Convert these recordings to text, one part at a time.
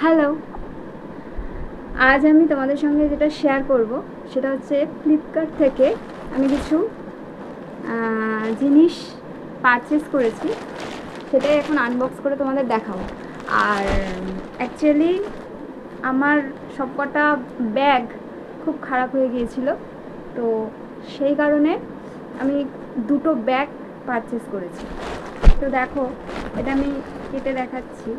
Hello, আজ আমি তোমাদের সঙ্গে যেটা শেয়ার করব সেটা হচ্ছে ফ্লিপকার্ট থেকে আমি কিছু জিনিস পারচেস করেছি, সেটাই এখন আনবক্স করে তোমাদের দেখাবো। আর অ্যাকচুয়ালি আমার সবকটা ব্যাগ খুব খারাপ হয়ে গিয়েছিল, তো সেই কারণে আমি দুটো ব্যাগ পারচেস করেছি। তো দেখো, এটা আমি কেটে দেখাচ্ছি।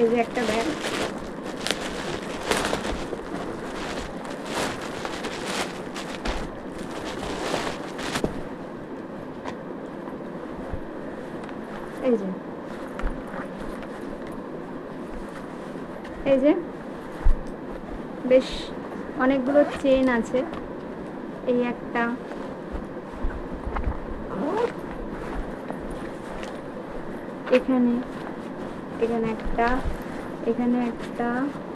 এই যে একটা ব্যাগ, এই যে বেশ অনেকগুলো চেন আছে। এই একটা, এখানে এখানে একটা, এখানে একটা,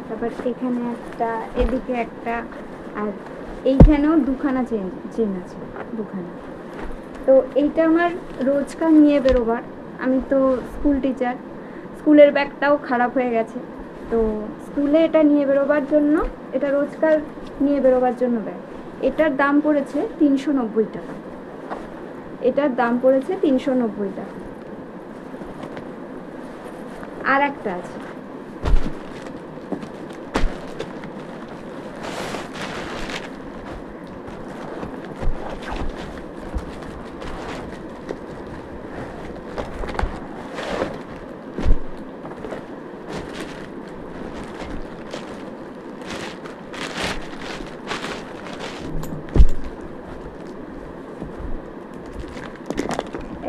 তারপর এখানে একটা, এদিকে একটা, আর এইখানেও দুখানা চেন আছে, দুখানা। তো এইটা আমার রোজকার নিয়ে বেরোবার। আমি তো স্কুল টিচার, স্কুলের ব্যাগটাও খারাপ হয়ে gেছে, তো স্কুলে এটা নিয়ে বেরোবার জন্য, এটা রোজকার নিয়ে বেরোবার জন্য ব্যাগ। এটার দাম পড়েছে 390 টাকা। এটার দাম পড়েছে 390 টাকা। আর একটা আছে,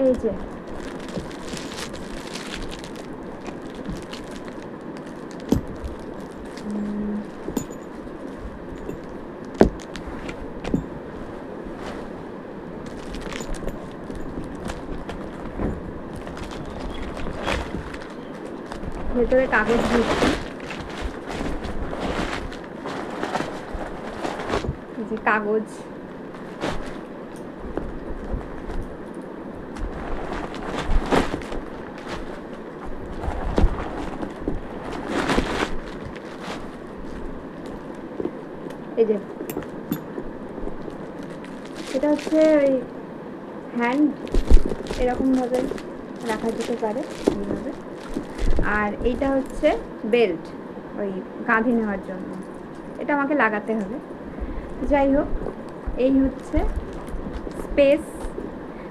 এই যে ভেতরে কাগজ ভর্তি, এই যে কাগজ, এই যে এটা হচ্ছে ওই হ্যান্ড, এরকমভাবে রাখা যেতে পারে এইভাবে। আর এইটা হচ্ছে বেল্ট, ওই কাঁধে নেওয়ার জন্য, এটা আমাকে লাগাতে হবে। যাই হোক, এই হচ্ছে স্পেস,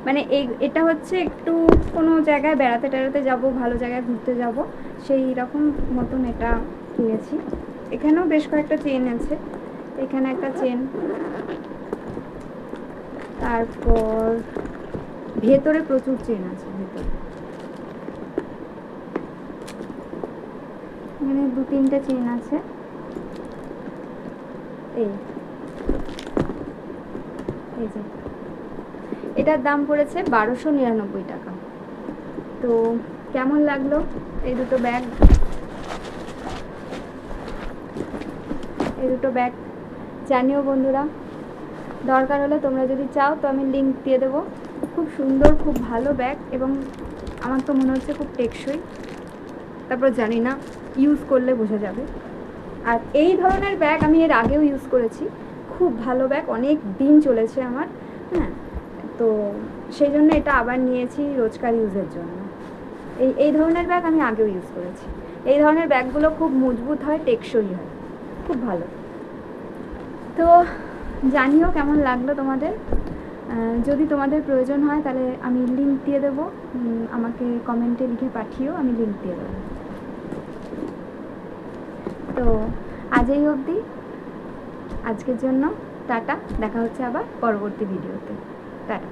মানে এটা হচ্ছে একটু কোনো জায়গায় বেড়াতে টেড়াতে যাব, ভালো জায়গায় ঘুরতে যাব, সেই রকম মতন এটা কিনেছি। এখানেও বেশ কয়েকটা চেন আছে, এখানে একটা চেন, তারপর ভেতরে প্রচুর চেন আছে, ভেতরে এখানে 2-3টে চেন আছে। এই যে এটার দাম পড়েছে 1299 টাকা। তো কেমন লাগলো এই দুটো ব্যাগ? জানিও বন্ধুরা, দরকার হলে তোমরা যদি চাও তো আমি লিঙ্ক দিয়ে দেবো। খুব সুন্দর, খুব ভালো ব্যাগ, এবং আমার তো মনে হচ্ছে খুব টেকসই। তারপর জানি না, ইউজ করলে বোঝা যাবে। আর এই ধরনের ব্যাগ আমি এর আগেও ইউজ করেছি, খুব ভালো ব্যাগ, অনেক দিন চলেছে আমার। হ্যাঁ, তো সেই জন্য এটা আবার নিয়েছি রোজকার ইউজের জন্য। এই ধরনের ব্যাগ আমি আগেও ইউজ করেছি। এই ধরনের ব্যাগগুলো খুব মজবুত হয়, টেকসই হয়, খুব ভালো। তো জানিও কেমন লাগলো তোমাদের। যদি তোমাদের প্রয়োজন হয় তাহলে আমি লিঙ্ক দিয়ে দেবো, আমাকে কমেন্টে লিখে পাঠিও, আমি লিঙ্ক দিয়ে দেবো। তো আজ এই অবধি, আজকের জন্য টাটা। দেখা হচ্ছে আবার পরবর্তী ভিডিওতে। টাটা।